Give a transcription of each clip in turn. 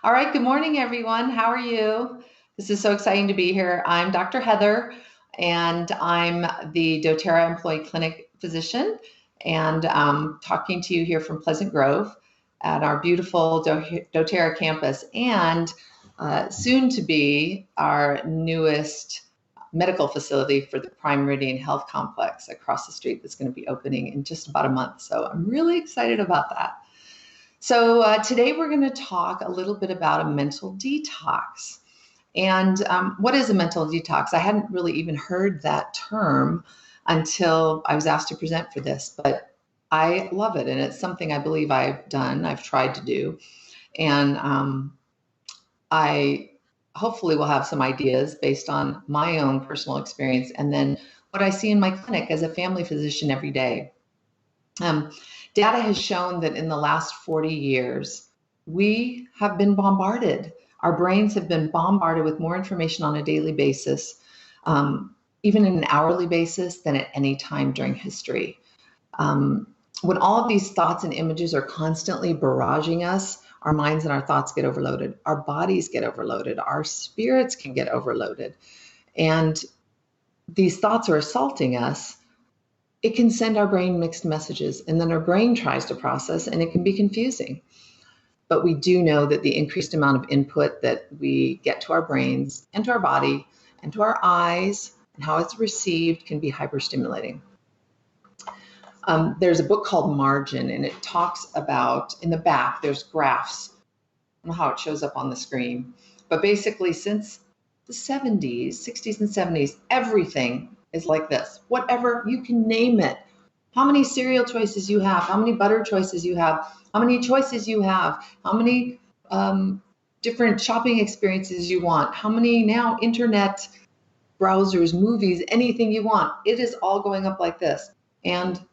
All right, good morning, everyone. How are you? This is so exciting to be here. I'm Dr. Heather, and I'm the Doterra Employee Clinic physician, and talking to you here from Pleasant Grove at our beautiful Doterra campus, and soon to be our newest medical facility for the Prime Meridian Health Complex across the street that's going to be opening in just about a month. So I'm really excited about that. So today we're going to talk a little bit about a mental detox. And what is a mental detox? I hadn't really even heard that term until I was asked to present for this, but I love it. And it's something I believe I've tried to do. And I hopefully will have some ideas based on my own personal experience and then what I see in my clinic as a family physician every day. Data has shown that in the last 40 years, we have been bombarded. Our brains have been bombarded with more information on a daily basis, even in an hourly basis, than at any time during history. When all of these thoughts and images are constantly barraging us, our minds and our thoughts get overloaded. Our bodies get overloaded. Our spirits can get overloaded. And these thoughts are assaulting us. It can send our brain mixed messages, and then our brain tries to process, and it can be confusing. But we do know that the increased amount of input that we get to our brains and to our body and to our eyes and how it's received can be hyperstimulating. There's a book called Margin, and it talks about, in the back, there's graphs. I don't know how it shows up on the screen, but basically since the 70s, 60s and 70s, everything is like this. Whatever, you can name it. How many cereal choices you have, how many butter choices you have, how many choices you have, how many different shopping experiences you want, how many now internet browsers, movies, anything you want. It is all going up like this. And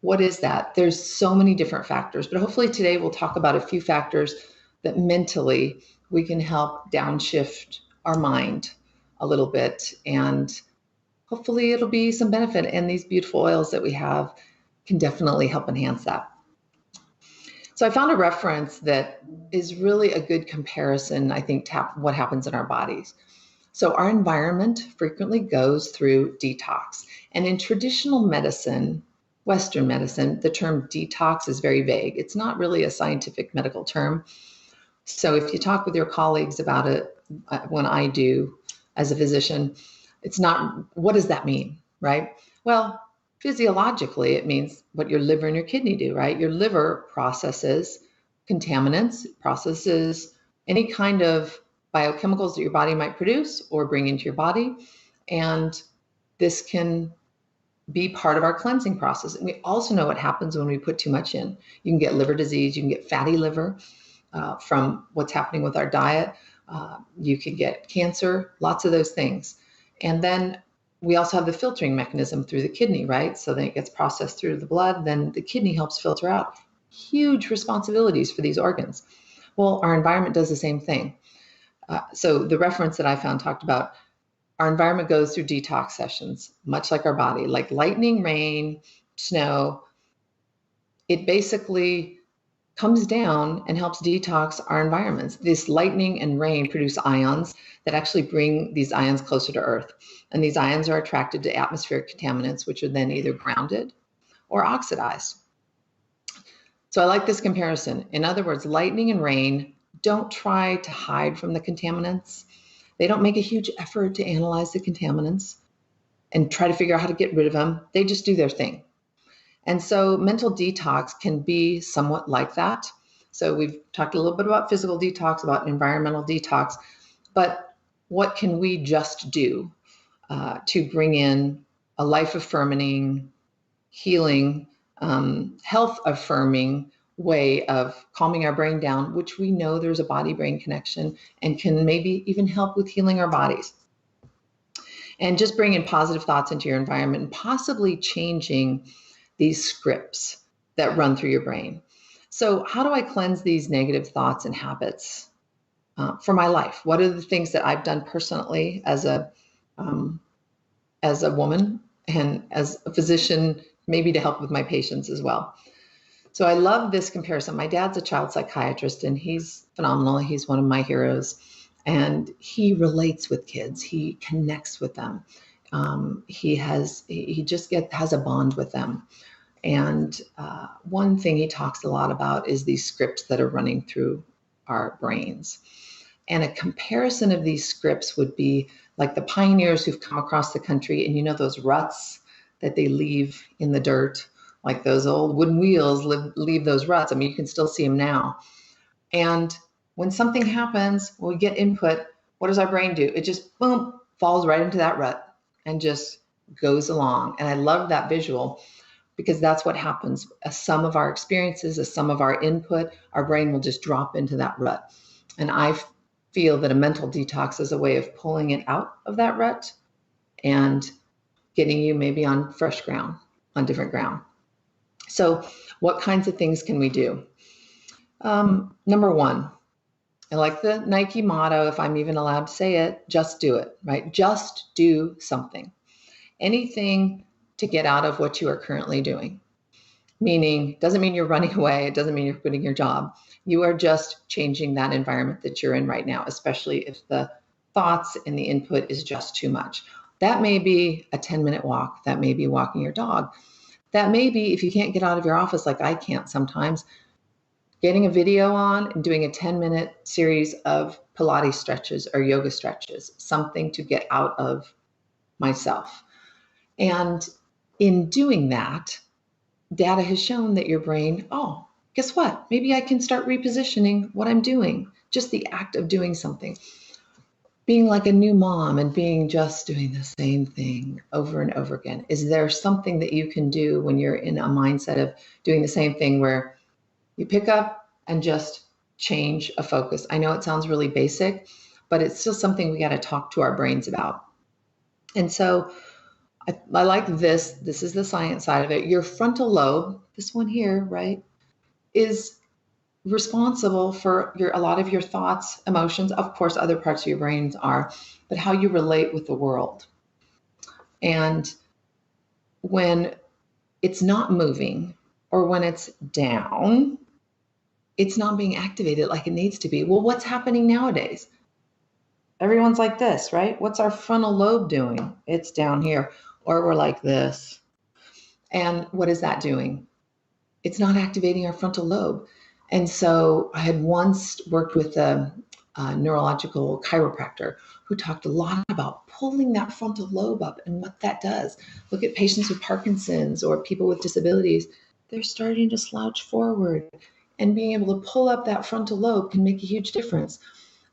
what is that? There's so many different factors, but hopefully today we'll talk about a few factors that mentally we can help downshift our mind a little bit, and hopefully it'll be some benefit, and these beautiful oils that we have can definitely help enhance that. So I found a reference that is really a good comparison, I think, to what happens in our bodies. So our environment frequently goes through detox. And in traditional medicine, Western medicine, the term detox is very vague. It's not really a scientific medical term. So if you talk with your colleagues about it, when I do as a physician, it's not, what does that mean, right? Well, physiologically, it means what your liver and your kidney do, right? Your liver processes contaminants, processes any kind of biochemicals that your body might produce or bring into your body. And this can be part of our cleansing process. And we also know what happens when we put too much in. You can get liver disease, you can get fatty liver from what's happening with our diet. You can get cancer, lots of those things. And then we also have the filtering mechanism through the kidney, right? So then it gets processed through the blood, then the kidney helps filter out. Huge responsibilities for these organs. Well, our environment does the same thing. So the reference that I found talked about our environment goes through detox sessions, much like our body, like lightning, rain, snow. It basically comes down and helps detox our environments. This lightning and rain produce ions that actually bring these ions closer to Earth. And these ions are attracted to atmospheric contaminants, which are then either grounded or oxidized. So I like this comparison. In other words, lightning and rain don't try to hide from the contaminants. They don't make a huge effort to analyze the contaminants and try to figure out how to get rid of them. They just do their thing. And so mental detox can be somewhat like that. So we've talked a little bit about physical detox, about environmental detox, but what can we just do to bring in a life-affirming, healing, health-affirming way of calming our brain down, which we know there's a body-brain connection and can maybe even help with healing our bodies. And just bring in positive thoughts into your environment and possibly changing these scripts that run through your brain. So how do I cleanse these negative thoughts and habits for my life? What are the things that I've done personally as a woman and as a physician, maybe to help with my patients as well? So I love this comparison. My dad's a child psychiatrist and he's phenomenal. He's one of my heroes. And he relates with kids. He connects with them. He just has a bond with them. And one thing he talks a lot about is these scripts that are running through our brains. And a comparison of these scripts would be like the pioneers who've come across the country, and you know those ruts that they leave in the dirt, like those old wooden wheels leave those ruts. I mean, you can still see them now. And when something happens, when we get input, what does our brain do? It just, boom, falls right into that rut and just goes along. And I love that visual because that's what happens. As some of our experiences, as some of our input, our brain will just drop into that rut. And I feel that a mental detox is a way of pulling it out of that rut and getting you maybe on fresh ground, on different ground. So what kinds of things can we do? Number one, I like the Nike motto, if I'm even allowed to say it, just do it, right? Just do something. Anything to get out of what you are currently doing. Meaning, doesn't mean you're running away. It doesn't mean you're quitting your job. You are just changing that environment that you're in right now, especially if the thoughts and the input is just too much. That may be a 10-minute walk. That may be walking your dog. That may be, if you can't get out of your office like I can't sometimes, getting a video on and doing a 10-minute series of Pilates stretches or yoga stretches, something to get out of myself. And in doing that, data has shown that your brain, oh, guess what? Maybe I can start repositioning what I'm doing. Just the act of doing something. Being like a new mom and being just doing the same thing over and over again. Is there something that you can do when you're in a mindset of doing the same thing where you pick up and just change a focus? I know it sounds really basic, but it's still something we got to talk to our brains about. And so I like this. This is the science side of it. Your frontal lobe, this one here, right, is responsible for a lot of your thoughts, emotions. Of course, other parts of your brains are, but how you relate with the world. And when it's not moving or when it's down, it's not being activated like it needs to be. Well, what's happening nowadays? Everyone's like this, right? What's our frontal lobe doing? It's down here. Or we're like this. And what is that doing? It's not activating our frontal lobe. And so I had once worked with a neurological chiropractor who talked a lot about pulling that frontal lobe up and what that does. Look at patients with Parkinson's or people with disabilities. They're starting to slouch forward, and being able to pull up that frontal lobe can make a huge difference.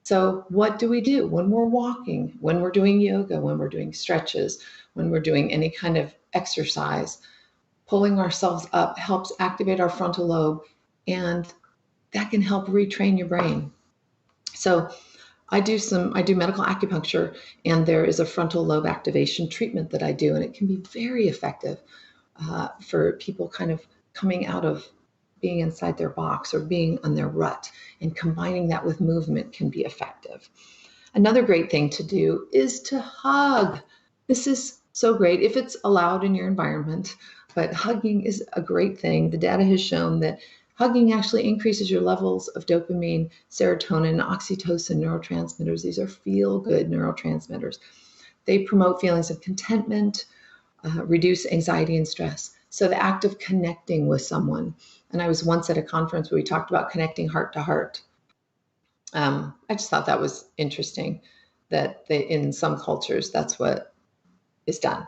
So what do we do when we're walking, when we're doing yoga, when we're doing stretches, when we're doing any kind of exercise? Pulling ourselves up helps activate our frontal lobe, and that can help retrain your brain. So I do medical acupuncture, and there is a frontal lobe activation treatment that I do, and it can be very effective for people kind of coming out of being inside their box or being on their rut, and combining that with movement can be effective. Another great thing to do is to hug. This is so great if it's allowed in your environment, but hugging is a great thing. The data has shown that hugging actually increases your levels of dopamine, serotonin, oxytocin neurotransmitters. These are feel-good neurotransmitters. They promote feelings of contentment, reduce anxiety and stress. So the act of connecting with someone, and I was once at a conference where we talked about connecting heart to heart. I just thought that was interesting that in some cultures, that's what is done.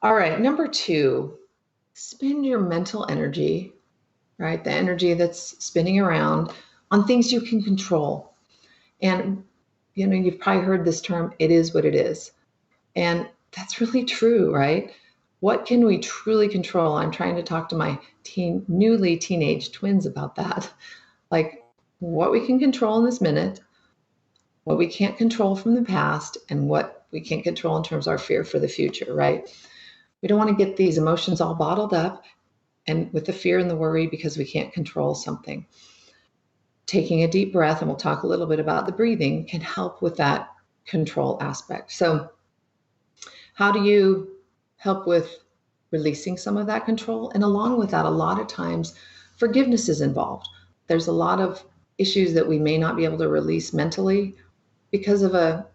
All right, number 2, spend your mental energy, right? The energy that's spinning around on things you can control. And, you've probably heard this term, it is what it is. And that's really true, right? What can we truly control? I'm trying to talk to my newly teenage twins about that. Like what we can control in this minute, what we can't control from the past, and what we can't control in terms of our fear for the future, right? We don't want to get these emotions all bottled up and with the fear and the worry because we can't control something. Taking a deep breath, and we'll talk a little bit about the breathing, can help with that control aspect. So how do you help with releasing some of that control. And along with that, a lot of times forgiveness is involved. There's a lot of issues that we may not be able to release mentally because of a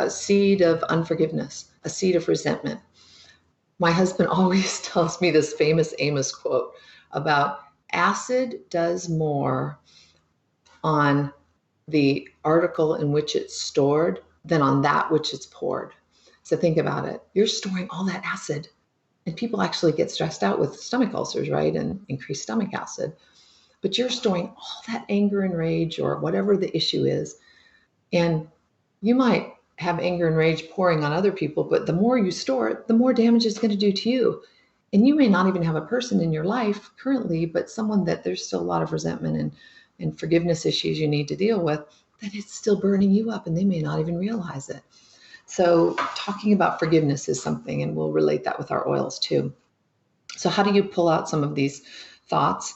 seed of unforgiveness, a seed of resentment. My husband always tells me this famous Amos quote about acid does more on the article in which it's stored than on that which it's poured. So think about it. You're storing all that acid, and people actually get stressed out with stomach ulcers, right? And increased stomach acid. But you're storing all that anger and rage or whatever the issue is. And you might have anger and rage pouring on other people, but the more you store it, the more damage it's going to do to you. And you may not even have a person in your life currently, but someone that there's still a lot of resentment and forgiveness issues you need to deal with, that it's still burning you up and they may not even realize it. So talking about forgiveness is something, and we'll relate that with our oils too. So how do you pull out some of these thoughts?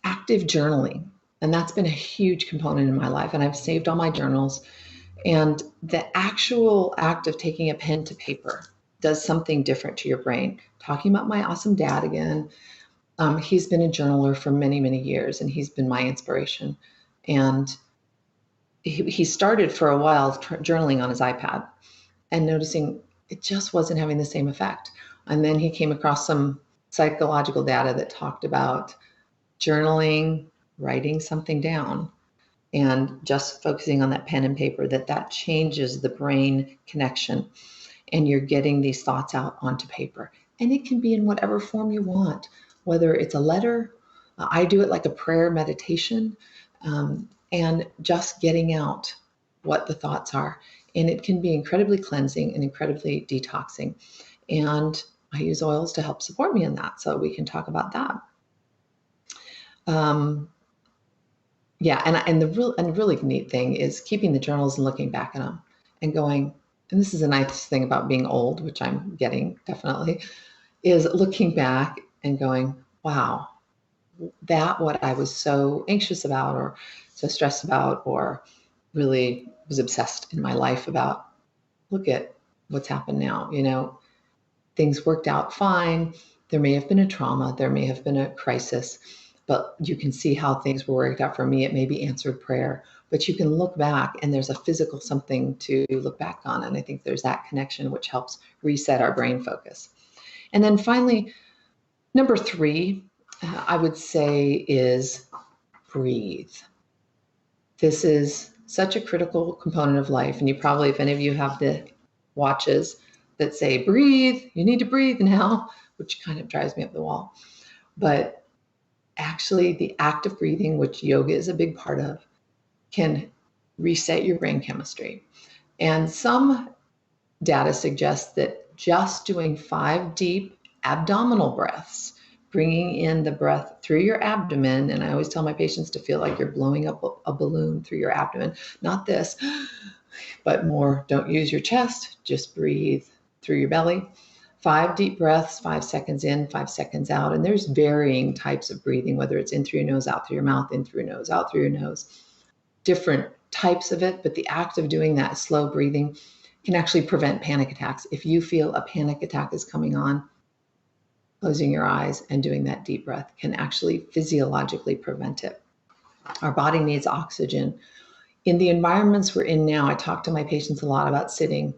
Active journaling. And that's been a huge component in my life. And I've saved all my journals. And the actual act of taking a pen to paper does something different to your brain. Talking about my awesome dad again, he's been a journaler for many, many years, and he's been my inspiration. And he started for a while journaling on his iPad and noticing it just wasn't having the same effect. And then he came across some psychological data that talked about journaling, writing something down, and just focusing on that pen and paper, that changes the brain connection, and you're getting these thoughts out onto paper. And it can be in whatever form you want, whether it's a letter, I do it like a prayer meditation, and just getting out what the thoughts are. And it can be incredibly cleansing and incredibly detoxing. And I use oils to help support me in that, so we can talk about that. And the really neat thing is keeping the journals and looking back at them and going, and this is a nice thing about being old, which I'm getting definitely, is looking back and going, wow, that what I was so anxious about or so stressed about or really was obsessed in my life about, look at what's happened now. You know, things worked out fine. There may have been a trauma. There may have been a crisis. But you can see how things were worked out for me. It may be answered prayer, but you can look back and there's a physical something to look back on. And I think there's that connection which helps reset our brain focus. And then finally, number 3, I would say is breathe. This is such a critical component of life. And you probably, if any of you have the watches that say, breathe, you need to breathe now, which kind of drives me up the wall. But actually, the act of breathing, which yoga is a big part of, can reset your brain chemistry. And some data suggests that just doing 5 deep abdominal breaths, bringing in the breath through your abdomen, and I always tell my patients to feel like you're blowing up a balloon through your abdomen, not this, but more, don't use your chest, just breathe through your belly. 5 deep breaths, 5 seconds in, 5 seconds out. And there's varying types of breathing, whether it's in through your nose, out through your mouth, in through your nose, out through your nose. Different types of it, but the act of doing that slow breathing can actually prevent panic attacks. If you feel a panic attack is coming on, closing your eyes and doing that deep breath can actually physiologically prevent it. Our body needs oxygen. In the environments we're in now, I talk to my patients a lot about sitting,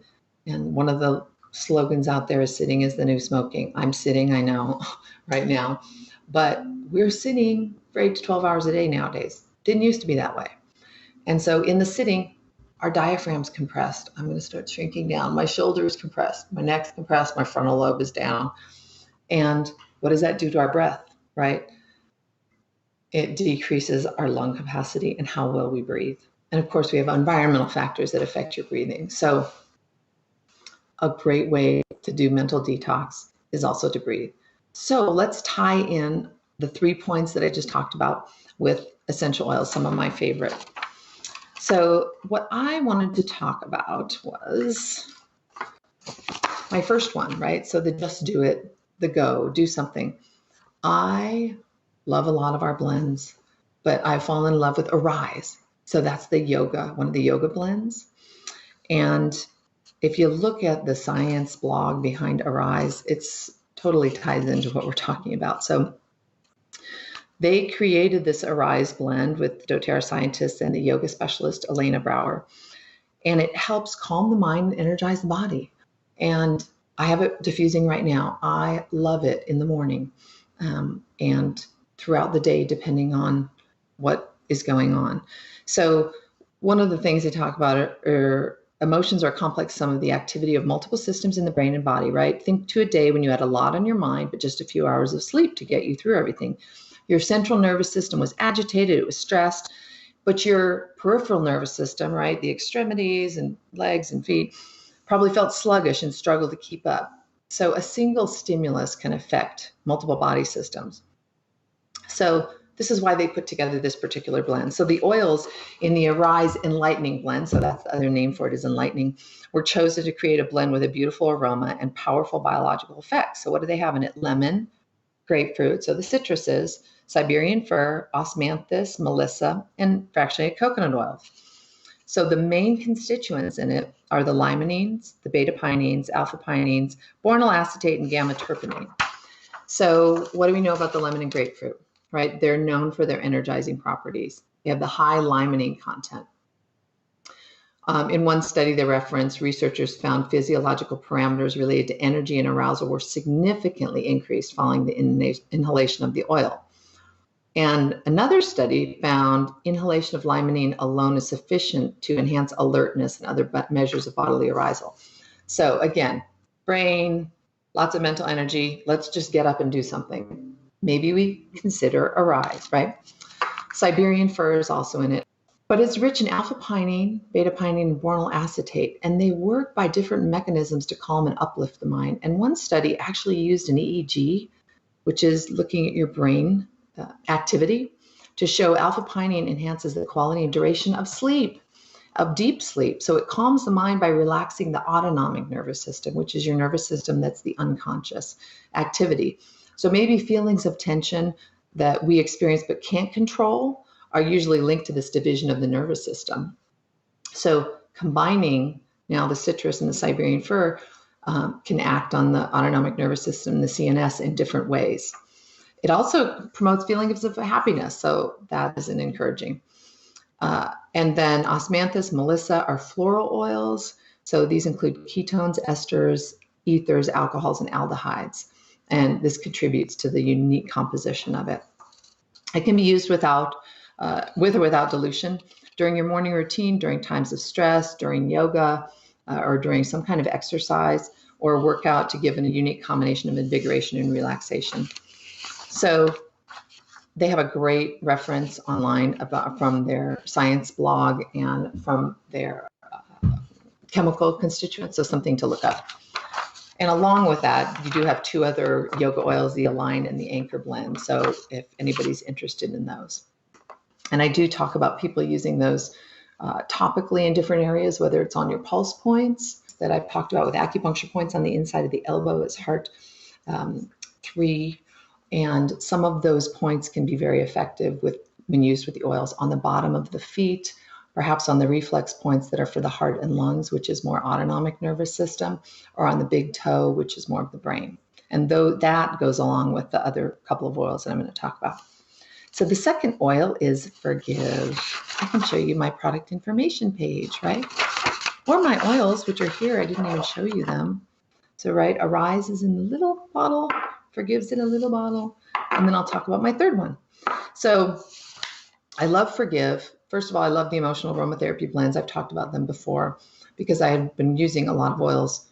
and one of the slogans out there is sitting is the new smoking. I'm sitting, I know, right now, but we're sitting for 8 to 12 hours a day nowadays. Didn't used to be that way. And so in the sitting, our diaphragm's compressed. I'm going to start shrinking down. My shoulder is compressed, my neck's compressed, my frontal lobe is down. And what does that do to our breath, right? It decreases our lung capacity and how well we breathe. And of course, we have environmental factors that affect your breathing. So a great way to do mental detox is also to breathe. So let's tie in the 3 points that I just talked about with essential oils, some of my favorite. So what I wanted to talk about was my first one, right? So the just do it, the go, do something. I love a lot of our blends, but I've fallen in love with Arise. So that's the yoga, one of the yoga blends. And if you look at the science blog behind Arise, it's totally ties into what we're talking about. So they created this Arise blend with doTERRA scientists and the yoga specialist, Elena Brower, and it helps calm the mind and energize the body. And I have it diffusing right now. I love it in the morning and throughout the day, depending on what is going on. So one of the things they talk about are emotions are a complex sum of the activity of multiple systems in the brain and body, right? Think to a day when you had a lot on your mind, but just a few hours of sleep to get you through everything. Your central nervous system was agitated, it was stressed, but your peripheral nervous system, right, the extremities and legs and feet, probably felt sluggish and struggled to keep up. So a single stimulus can affect multiple body systems. So this is why they put together this particular blend. So the oils in the Arise Enlightening blend, so that's the other name for it is Enlightening, were chosen to create a blend with a beautiful aroma and powerful biological effects. So what do they have in it? Lemon, grapefruit, so the citruses, Siberian fir, osmanthus, melissa, and fractionated coconut oil. So the main constituents in it are the limonene, the beta-pinene, alpha-pinene, bornyl acetate, and gamma-terpene. So what do we know about the lemon and grapefruit, right? They're known for their energizing properties. They have the high limonene content. In one study they referenced, researchers found physiological parameters related to energy and arousal were significantly increased following the inhalation of the oil. And another study found inhalation of limonene alone is sufficient to enhance alertness and other measures of bodily arousal. So again, brain, lots of mental energy, let's just get up and do something. Maybe we consider Arise, right? Siberian fir is also in it, but it's rich in alpha-pinene, beta-pinene, and bornyl acetate, and they work by different mechanisms to calm and uplift the mind. And one study actually used an EEG, which is looking at your brain activity, to show alpha-pinene enhances the quality and duration of sleep, of deep sleep. So it calms the mind by relaxing the autonomic nervous system, which is your nervous system that's the unconscious activity. So maybe feelings of tension that we experience but can't control are usually linked to this division of the nervous system. So combining now the citrus and the Siberian fir can act on the autonomic nervous system, the CNS, in different ways. It also promotes feelings of happiness, so that is an encouraging. And then osmanthus, melissa are floral oils. So these include ketones, esters, ethers, alcohols, and aldehydes. And this contributes to the unique composition of it. It can be used with or without dilution during your morning routine, during times of stress, during yoga, or during some kind of exercise or workout to give a unique combination of invigoration and relaxation. So they have a great reference online from their science blog and from their chemical constituents, so something to look up. And along with that, you do have two other yoga oils, the Align and the Anchor blend, so if anybody's interested in those. And I do talk about people using those topically in different areas, whether it's on your pulse points that I've talked about with acupuncture points on the inside of the elbow is heart 3. And some of those points can be very effective when used with the oils on the bottom of the feet, perhaps on the reflex points that are for the heart and lungs, which is more autonomic nervous system, or on the big toe, which is more of the brain. And though that goes along with the other couple of oils that I'm going to talk about. So the second oil is Forgive. I can show you my product information page, right? Or my oils, which are here. I didn't even show you them. So, right, Arise is in the little bottle, Forgive's in a little bottle, and then I'll talk about my third one. So I love Forgive. First of all, I love the emotional aromatherapy blends. I've talked about them before because I had been using a lot of oils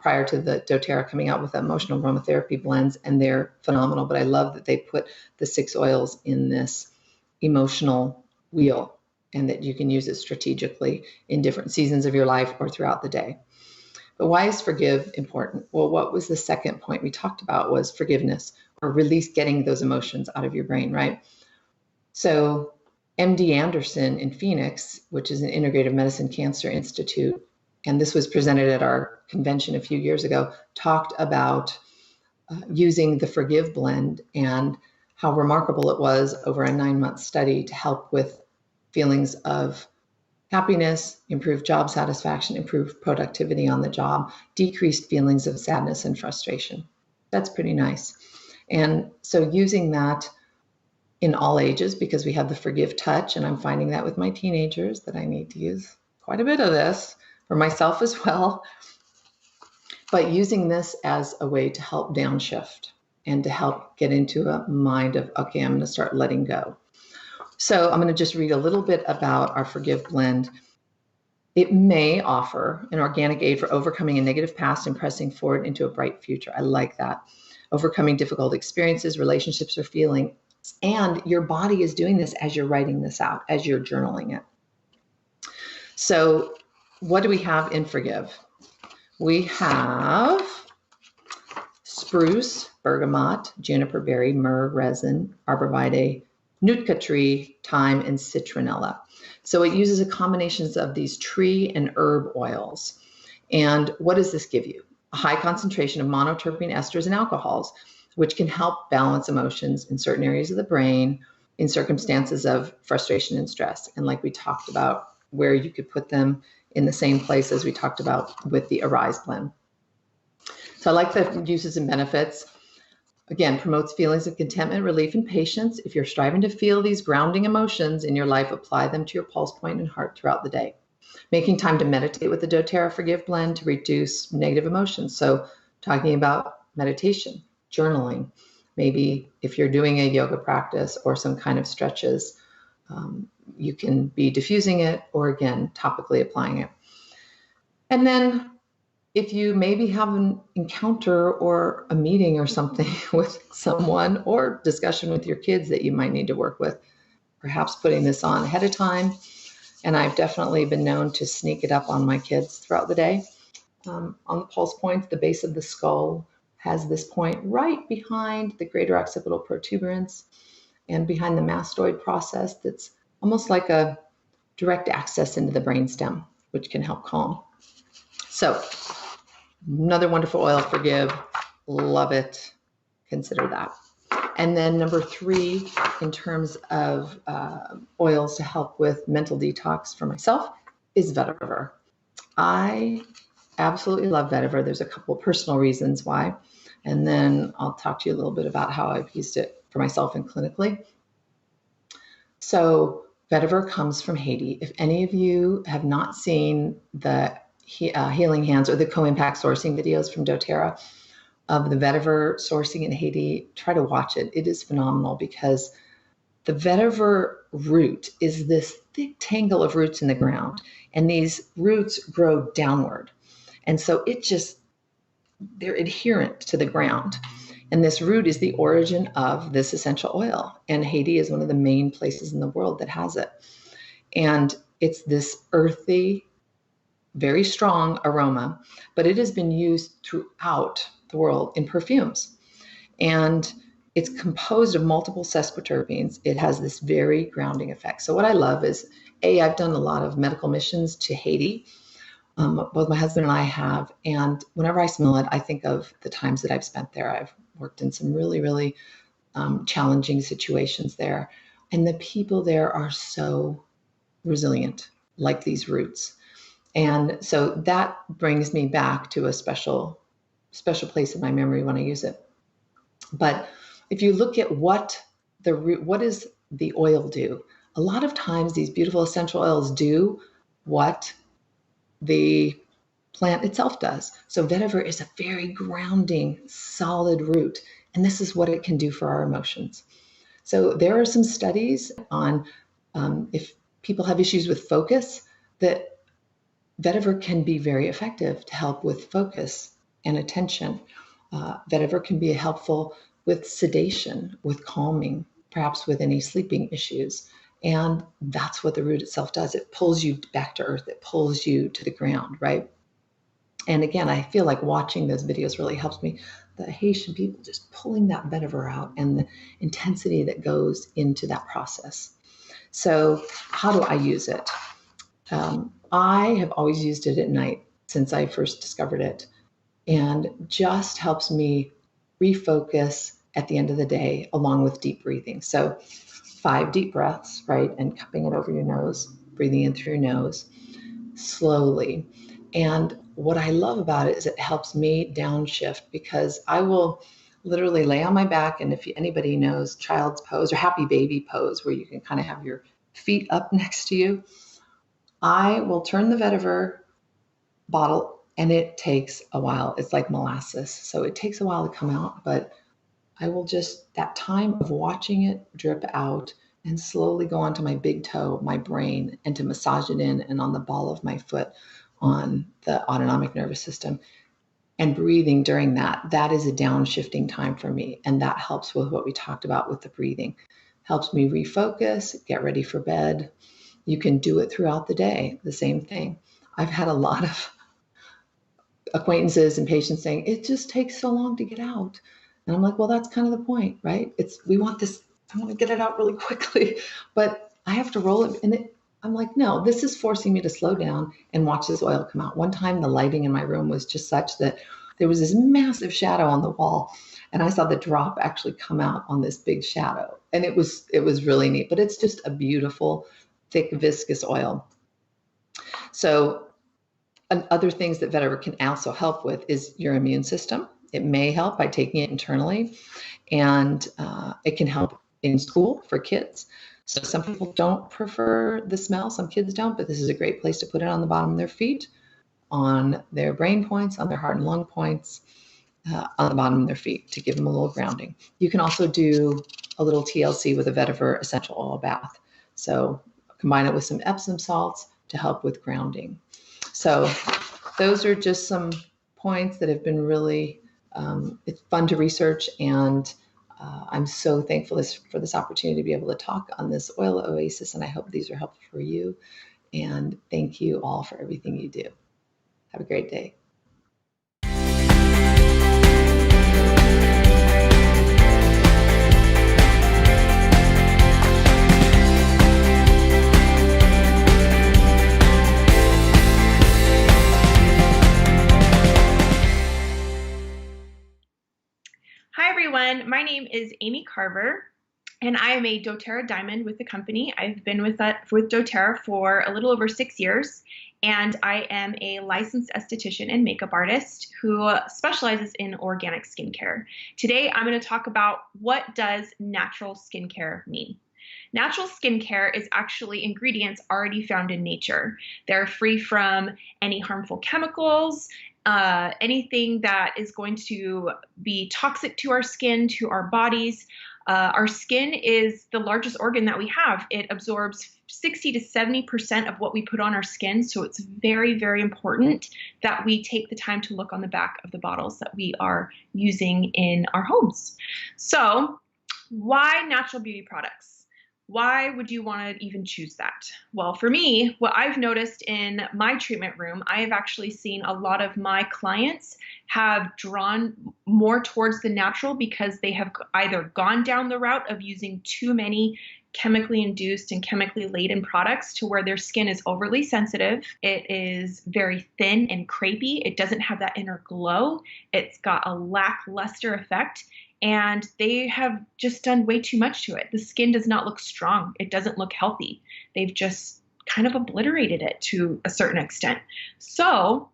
prior to the doTERRA coming out with emotional aromatherapy blends, and they're phenomenal. But I love that they put the 6 oils in this emotional wheel and that you can use it strategically in different seasons of your life or throughout the day. But why is Forgive important? Well, what was the second point we talked about was forgiveness, or release, getting those emotions out of your brain, right? So MD Anderson in Phoenix, which is an integrative medicine cancer institute, and this was presented at our convention a few years ago, talked about using the Forgive blend and how remarkable it was over a 9-month study to help with feelings of happiness, improved job satisfaction, improved productivity on the job, decreased feelings of sadness and frustration. That's pretty nice. And so using that in all ages, because we have the Forgive Touch, and I'm finding that with my teenagers that I need to use quite a bit of this for myself as well. But using this as a way to help downshift and to help get into a mind of, okay, I'm going to start letting go. So I'm going to just read a little bit about our Forgive blend. It may offer an organic aid for overcoming a negative past and pressing forward into a bright future. I like that. Overcoming difficult experiences, relationships, or feelings. And your body is doing this as you're writing this out, as you're journaling it. So what do we have in Forgive? We have spruce, bergamot, juniper berry, myrrh, resin, arborvitae, nootka tree, thyme, and citronella. So it uses a combination of these tree and herb oils. And what does this give you? A high concentration of monoterpene esters and alcohols, which can help balance emotions in certain areas of the brain in circumstances of frustration and stress. And like we talked about, where you could put them in the same place as we talked about with the Arise blend. So I like the uses and benefits. Again, promotes feelings of contentment, relief, and patience. If you're striving to feel these grounding emotions in your life, apply them to your pulse point and heart throughout the day. Making time to meditate with the doTERRA Forgive blend to reduce negative emotions. So talking about meditation, journaling, maybe if you're doing a yoga practice or some kind of stretches, you can be diffusing it or, again, topically applying it. And then if you maybe have an encounter or a meeting or something with someone or discussion with your kids that you might need to work with, perhaps putting this on ahead of time. And I've definitely been known to sneak it up on my kids throughout the day. On the pulse points, the base of the skull has this point right behind the greater occipital protuberance and behind the mastoid process that's almost like a direct access into the brainstem, which can help calm. So another wonderful oil, Forgive. Love it. Consider that. And then number 3, in terms of oils to help with mental detox for myself, is vetiver. I absolutely love vetiver. There's a couple personal reasons why. And then I'll talk to you a little bit about how I've used it for myself and clinically. So vetiver comes from Haiti. If any of you have not seen the Healing Hands or the co-impact sourcing videos from doTERRA of the vetiver sourcing in Haiti, try to watch it. It is phenomenal because the vetiver root is this thick tangle of roots in the ground, and these roots grow downward. And so they're adherent to the ground. And this root is the origin of this essential oil. And Haiti is one of the main places in the world that has it. And it's this earthy, very strong aroma, but it has been used throughout the world in perfumes. And it's composed of multiple sesquiterpenes. It has this very grounding effect. So what I love is, I've done a lot of medical missions to Haiti. Both my husband and I have. And whenever I smell it, I think of the times that I've spent there. I've worked in some really, really challenging situations there. And the people there are so resilient, like these roots. And so that brings me back to a special place in my memory when I use it. But if you look at what does the oil do? A lot of times these beautiful essential oils do what the plant itself does. So vetiver is a very grounding, solid root, and this is what it can do for our emotions. So there are some studies on if people have issues with focus, that vetiver can be very effective to help with focus and attention. Vetiver can be helpful with sedation, with calming, perhaps with any sleeping issues. And that's what the root itself does. It pulls you back to earth. It pulls you to the ground, right? And again, I feel like watching those videos really helps me. The Haitian people just pulling that vetiver out and the intensity that goes into that process. So how do I use it? I have always used it at night since I first discovered it, and just helps me refocus at the end of the day, along with deep breathing. So 5 deep breaths, right? And cupping it over your nose, breathing in through your nose slowly. And what I love about it is it helps me downshift, because I will literally lay on my back. And if anybody knows child's pose or happy baby pose, where you can kind of have your feet up next to you, I will turn the vetiver bottle, and it takes a while. It's like molasses. So it takes a while to come out, but I will just, that time of watching it drip out and slowly go onto my big toe, my brain, and to massage it in and on the ball of my foot on the autonomic nervous system. And breathing during that is a downshifting time for me. And that helps with what we talked about with the breathing. Helps me refocus, get ready for bed. You can do it throughout the day, the same thing. I've had a lot of acquaintances and patients saying, it just takes so long to get out. And I'm like, well, that's kind of the point, right? We want this, I want to get it out really quickly, but I have to roll it. And I'm like, no, this is forcing me to slow down and watch this oil come out. One time the lighting in my room was just such that there was this massive shadow on the wall, and I saw the drop actually come out on this big shadow. And it was really neat, but it's just a beautiful, thick, viscous oil. So other things that vetiver can also help with is your immune system. It may help by taking it internally, and it can help in school for kids. So some people don't prefer the smell, some kids don't, but this is a great place to put it on the bottom of their feet, on their brain points, on their heart and lung points, on the bottom of their feet to give them a little grounding. You can also do a little TLC with a vetiver essential oil bath. So combine it with some Epsom salts to help with grounding. So those are just some points that have been really, it's fun to research, and I'm so thankful for this opportunity to be able to talk on this oil oasis, and I hope these are helpful for you. And thank you all for everything you do. Have a great day. Hi everyone, my name is Amy Carver, and I am a doTERRA Diamond with the company. I've been with doTERRA for a little over 6 years, and I am a licensed esthetician and makeup artist who specializes in organic skincare. Today I'm going to talk about what does natural skincare mean. Natural skincare is actually ingredients already found in nature. They're free from any harmful chemicals, anything that is going to be toxic to our skin, to our bodies. Our skin is the largest organ that we have. It absorbs 60 to 70% of what we put on our skin. So it's very, very important that we take the time to look on the back of the bottles that we are using in our homes. So why natural beauty products? Why would you want to even choose that? Well, for me, what I've noticed in my treatment room, I have actually seen a lot of my clients have drawn more towards the natural because they have either gone down the route of using too many chemically induced and chemically laden products to where their skin is overly sensitive. It is very thin and crepey. It doesn't have that inner glow. It's got a lackluster effect. And they have just done way too much to it. The skin does not look strong. It doesn't look healthy. They've just kind of obliterated it to a certain extent. So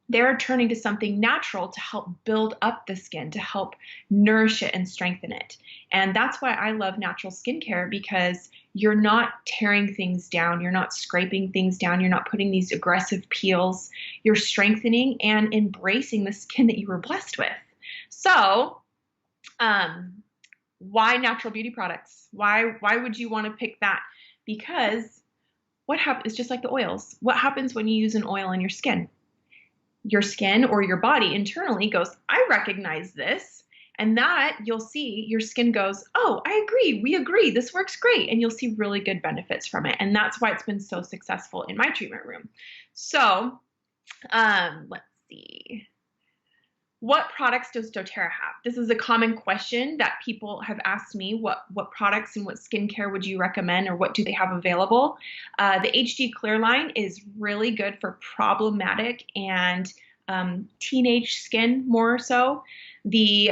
they're turning to something natural to help build up the skin, to help nourish it and strengthen it. And that's why I love natural skincare, because you're not tearing things down. You're not scraping things down. You're not putting these aggressive peels. You're strengthening and embracing the skin that you were blessed with. So why natural beauty products? Why would you want to pick that? Because what happens, just like the oils, what happens when you use an oil on your skin? Your skin or your body internally goes, I recognize this. And that you'll see your skin goes, oh, I agree. We agree. This works great. And you'll see really good benefits from it. And that's why it's been so successful in my treatment room. So let's see. What products does doTERRA have? This is a common question that people have asked me. What products and what skincare would you recommend, or what do they have available? The HD Clear line is really good for problematic and teenage skin more so. The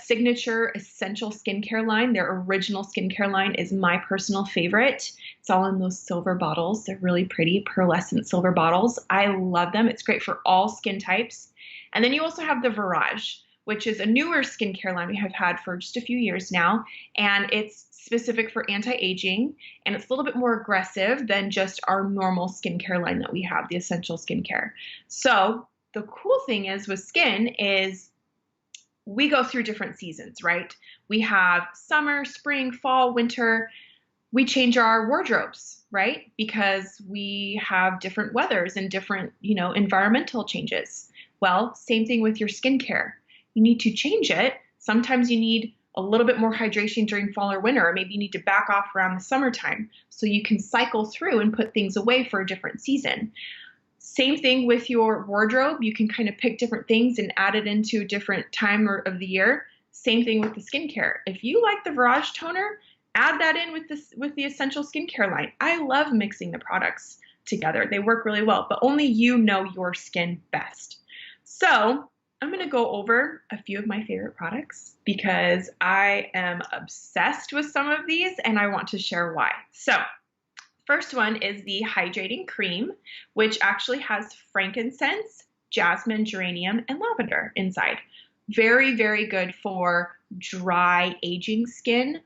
Signature Essential Skincare line, their original skincare line, is my personal favorite. It's all in those silver bottles. They're really pretty, pearlescent silver bottles. I love them. It's great for all skin types. And then you also have the Virage, which is a newer skincare line we have had for just a few years now. And it's specific for anti-aging, and it's a little bit more aggressive than just our normal skincare line that we have, the essential skincare. So the cool thing is with skin is we go through different seasons, right? We have summer, spring, fall, winter. We change our wardrobes, right? Because we have different weathers and different, environmental changes. Well, same thing with your skincare. You need to change it. Sometimes you need a little bit more hydration during fall or winter, or maybe you need to back off around the summertime so you can cycle through and put things away for a different season. Same thing with your wardrobe. You can kind of pick different things and add it into a different time of the year. Same thing with the skincare. If you like the Virage toner, add that in with the essential skincare line. I love mixing the products together. They work really well, but only you know your skin best. So I'm going to go over a few of my favorite products because I am obsessed with some of these and I want to share why. So first one is the Hydrating Cream, which actually has frankincense, jasmine, geranium, and lavender inside. Very, very good for dry, aging skin.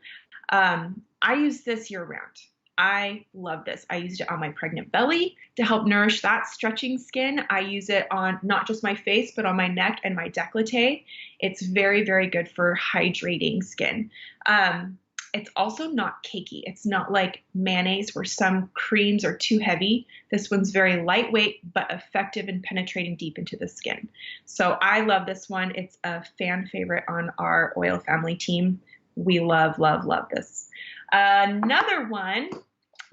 I use this year round. I love this. I used it on my pregnant belly to help nourish that stretching skin. I use it on not just my face, but on my neck and my décolleté. It's very, very good for hydrating skin. It's also not cakey. It's not like mayonnaise where some creams are too heavy. This one's very lightweight, but effective in penetrating deep into the skin. So I love this one. It's a fan favorite on our oil family team. We love, love, love this. Another one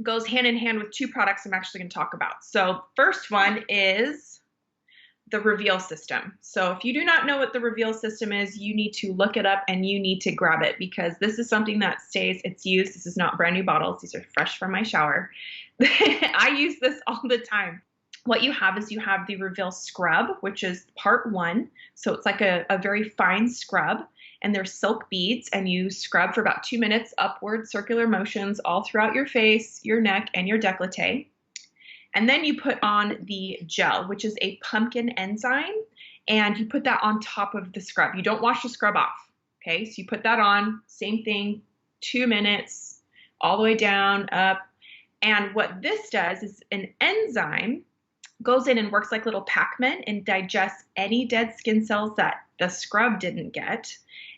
goes hand in hand with two products I'm actually going to talk about. So first one is the Reveal System. So if you do not know what the Reveal System is, you need to look it up and you need to grab it because this is something that stays, it's used. This is not brand new bottles. These are fresh from my shower. I use this all the time. What you have is you have the Reveal Scrub, which is part one. So it's like a very fine scrub. And they're silk beads, and you scrub for about 2 minutes, upward circular motions all throughout your face, your neck, and your décolleté. And then you put on the gel, which is a pumpkin enzyme, and you put that on top of the scrub. You don't wash the scrub off, okay? So you put that on, same thing, 2 minutes, all the way down, up. And what this does is an enzyme goes in and works like little Pac-Man and digests any dead skin cells that the scrub didn't get,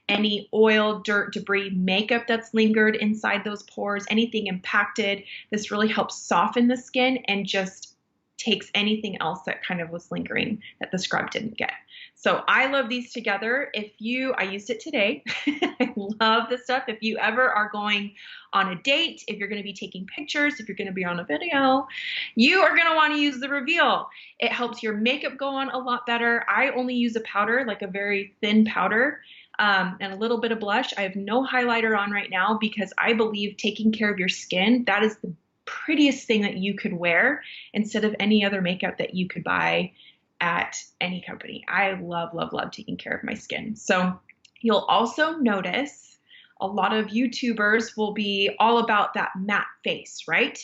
any oil, dirt, debris, makeup that's lingered inside those pores, anything impacted. This really helps soften the skin and just takes anything else that kind of was lingering that the scrub didn't get. So I love these together. I used it today. I love this stuff. If you ever are going on a date, if you're going to be taking pictures, if you're going to be on a video, you are going to want to use the Reveal. It helps your makeup go on a lot better. I only use a powder, like a very thin powder, and a little bit of blush. I have no highlighter on right now because I believe taking care of your skin, that is the prettiest thing that you could wear instead of any other makeup that you could buy at any company. I love, love, love taking care of my skin. So you'll also notice a lot of YouTubers will be all about that matte face, right?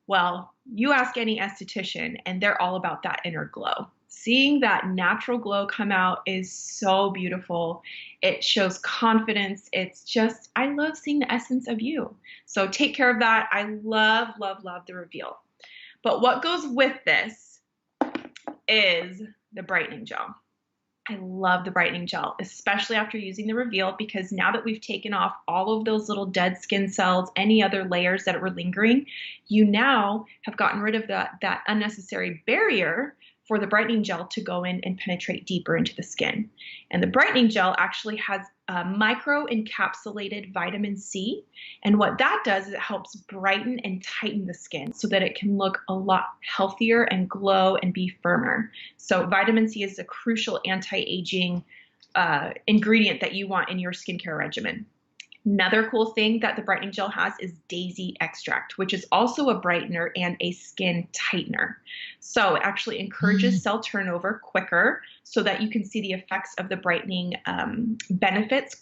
Well, you ask any esthetician and they're all about that inner glow. Seeing that natural glow come out is so beautiful. It shows confidence. It's just, I love seeing the essence of you. So take care of that. I love, love, love the Reveal. But what goes with this is the Brightening Gel. I love the Brightening Gel, especially after using the Reveal, because now that we've taken off all of those little dead skin cells, any other layers that were lingering, you now have gotten rid of that unnecessary barrier for the Brightening Gel to go in and penetrate deeper into the skin. And the Brightening Gel actually has micro-encapsulated vitamin C. And what that does is it helps brighten and tighten the skin so that it can look a lot healthier and glow and be firmer. So vitamin C is a crucial anti-aging ingredient that you want in your skincare regimen. Another cool thing that the Brightening Gel has is daisy extract, which is also a brightener and a skin tightener. So it actually encourages cell turnover quicker so that you can see the effects of the brightening benefits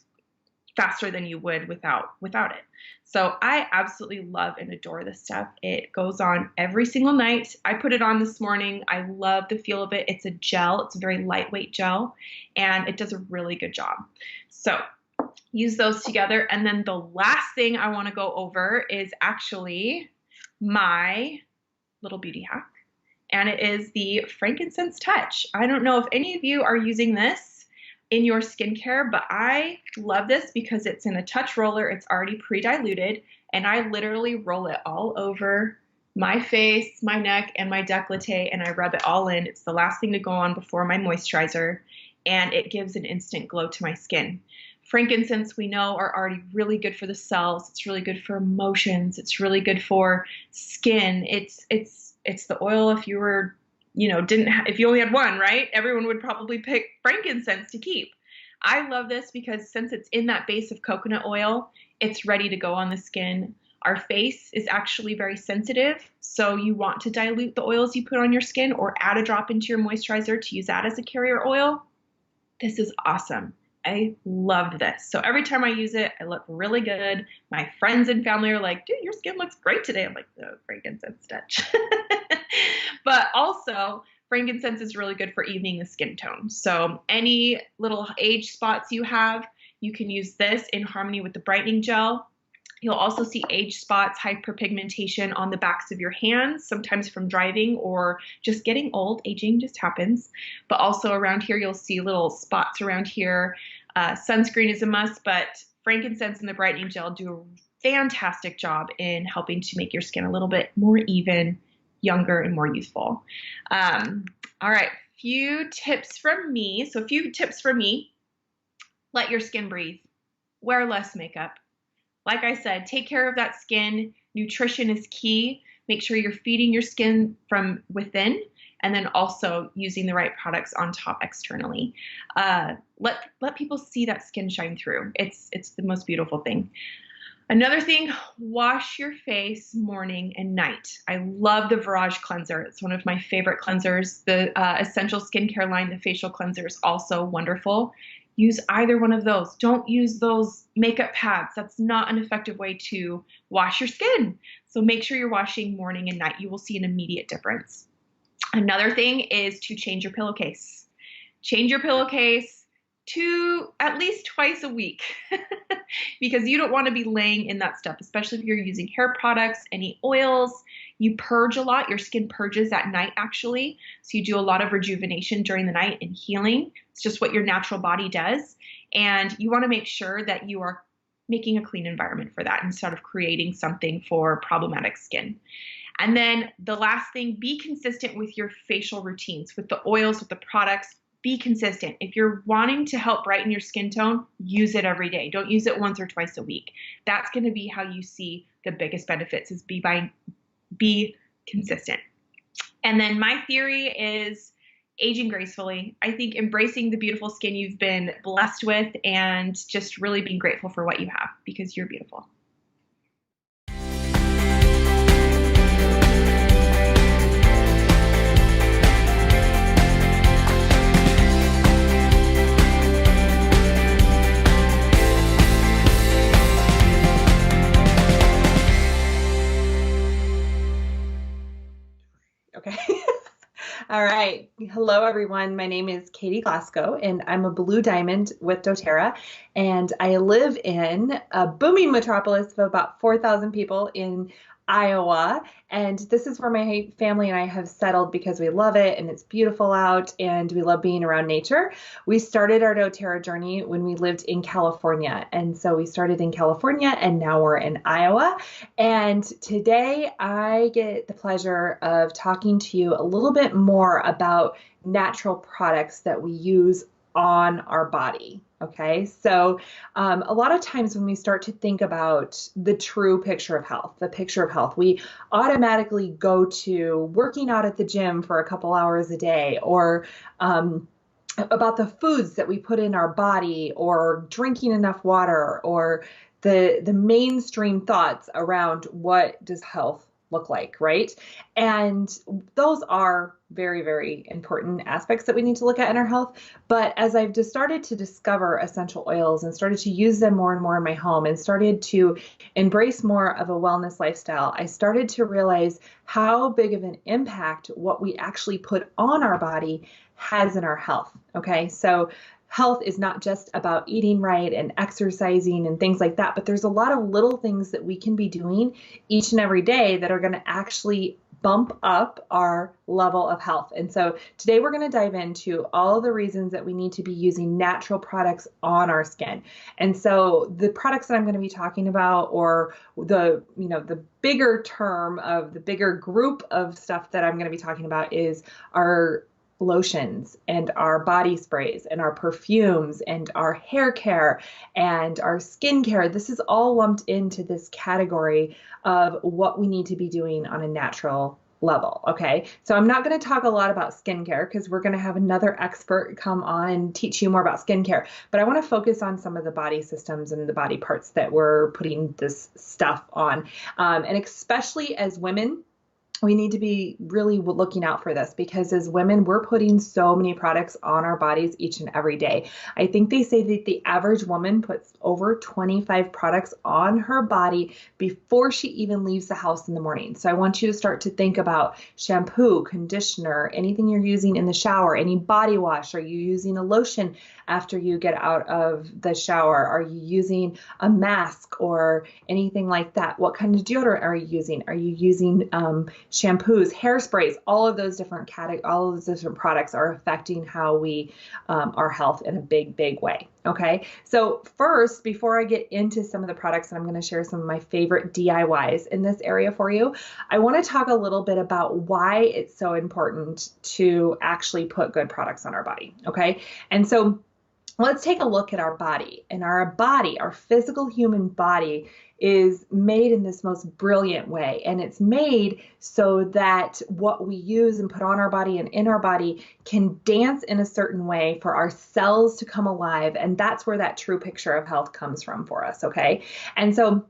faster than you would without it. So I absolutely love and adore this stuff. It goes on every single night. I put it on this morning. I love the feel of it. It's a gel. It's a very lightweight gel, and it does a really good job. So use those together. And then the last thing I want to go over is actually my little beauty hack, and it is the Frankincense Touch. I don't know if any of you are using this in your skincare, but I love this because it's in a touch roller. It's already pre-diluted, and I literally roll it all over my face, my neck, and my décolleté, and I rub it all in. It's the last thing to go on before my moisturizer, and it gives an instant glow to my skin. Frankincense, we know, are already really good for the cells. It's really good for emotions. It's really good for skin. It's the oil. If you were, if you only had one, right? Everyone would probably pick frankincense to keep. I love this because since it's in that base of coconut oil, it's ready to go on the skin. Our face is actually very sensitive, so you want to dilute the oils you put on your skin or add a drop into your moisturizer to use that as a carrier oil. This is awesome. I love this. So every time I use it, I look really good. My friends and family are like, dude, your skin looks great today. I'm like, the Frankincense Touch. But also, frankincense is really good for evening the skin tone. So any little age spots you have, you can use this in harmony with the Brightening Gel. You'll also see age spots, hyperpigmentation on the backs of your hands, sometimes from driving or just getting old. Aging just happens. But also around here, you'll see little spots around here. Sunscreen is a must, but frankincense and the Brightening Gel do a fantastic job in helping to make your skin a little bit more even, younger, and more youthful. All right, few tips from me. Let your skin breathe. Wear less makeup. Like I said, take care of that skin. Nutrition is key. Make sure you're feeding your skin from within, and then also using the right products on top externally. Let people see that skin shine through. It's the most beautiful thing. Another thing, wash your face morning and night. I love the Virage cleanser. It's one of my favorite cleansers. The Essential Skincare line, the facial cleanser, is also wonderful. Use either one of those. Don't use those makeup pads. That's not an effective way to wash your skin. So make sure you're washing morning and night. You will see an immediate difference. Another thing is to change your pillowcase. Change your pillowcase to at least twice a week because you don't want to be laying in that stuff, especially if you're using hair products, any oils. You purge a lot. Your skin purges at night, actually. So you do a lot of rejuvenation during the night and healing. It's just what your natural body does. And you want to make sure that you are making a clean environment for that instead of creating something for problematic skin. And then the last thing, be consistent with your facial routines, with the oils, with the products. Be consistent. If you're wanting to help brighten your skin tone, use it every day. Don't use it once or twice a week. That's going to be how you see the biggest benefits, is be consistent. And then my theory is aging gracefully. I think embracing the beautiful skin you've been blessed with and just really being grateful for what you have, because you're beautiful. Okay. All right. Hello, everyone. My name is Katie Glasgow, and I'm a Blue Diamond with Doterra, and I live in a booming metropolis of about 4,000 people in Iowa, and this is where my family and I have settled because we love it, and it's beautiful out, and we love being around nature. We started our Doterra journey when we lived in California, and so we started in California, and now we're in Iowa, and today I get the pleasure of talking to you a little bit more about natural products that we use on our body. Okay, so a lot of times when we start to think about the true picture of health, we automatically go to working out at the gym for a couple hours a day, or about the foods that we put in our body, or drinking enough water, or the mainstream thoughts around what does health look like, right? And those are very, very important aspects that we need to look at in our health. But as I've just started to discover essential oils and started to use them more and more in my home and started to embrace more of a wellness lifestyle, I started to realize how big of an impact what we actually put on our body has in our health. Okay, so health is not just about eating right and exercising and things like that, but there's a lot of little things that we can be doing each and every day that are going to actually bump up our level of health. And so today we're going to dive into all of the reasons that we need to be using natural products on our skin. And so the products that I'm going to be talking about, or the bigger term of the bigger group of stuff that I'm going to be talking about, is our lotions and our body sprays and our perfumes and our hair care and our skin care. This is all lumped into this category of what we need to be doing on a natural level. Okay, so I'm not going to talk a lot about skincare because we're going to have another expert come on and teach you more about skincare, but I want to focus on some of the body systems and the body parts that we're putting this stuff on. And especially as women, we need to be really looking out for this, because as women, we're putting so many products on our bodies each and every day. I think they say that the average woman puts over 25 products on her body before she even leaves the house in the morning. So I want you to start to think about shampoo, conditioner, anything you're using in the shower, any body wash. Are you using a lotion after you get out of the shower? Are you using a mask or anything like that? What kind of deodorant are you using? Are you using shampoos, hairsprays? All of those different products are affecting how we our health in a big way. Okay, so first, before I get into some of the products, and I'm going to share some of my favorite DIYs in this area for you, I want to talk a little bit about why it's so important to actually put good products on our body. Okay, and so let's take a look at our body. And our body, our physical human body, is made in this most brilliant way. And it's made so that what we use and put on our body and in our body can dance in a certain way for our cells to come alive. And that's where that true picture of health comes from for us. Okay. And so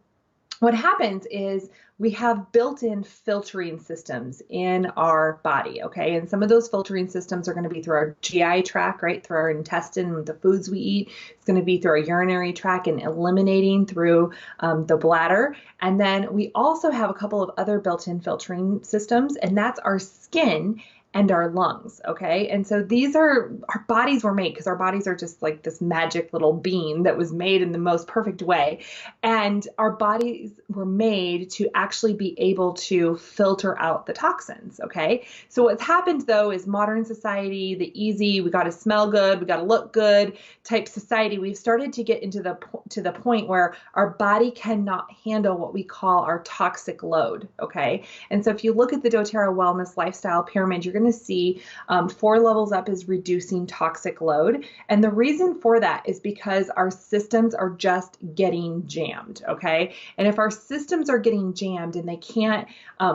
what happens is we have built-in filtering systems in our body, okay? And some of those filtering systems are going to be through our GI tract, right? Through our intestine, the foods we eat. It's going to be through our urinary tract and eliminating through the bladder. And then we also have a couple of other built-in filtering systems, and that's our skin and our lungs, okay? And so these are, our bodies were made, because our bodies are just like this magic little bean that was made in the most perfect way. And our bodies were made to actually be able to filter out the toxins, okay? So what's happened though is modern society, the easy, we got to smell good, we got to look good type society, we've started to get into the point where our body cannot handle what we call our toxic load, okay? And so if you look at the doTERRA wellness lifestyle pyramid, you're going to see 4 levels up is reducing toxic load. And the reason for that is because our systems are just getting jammed, okay? And if our systems are getting jammed and they can't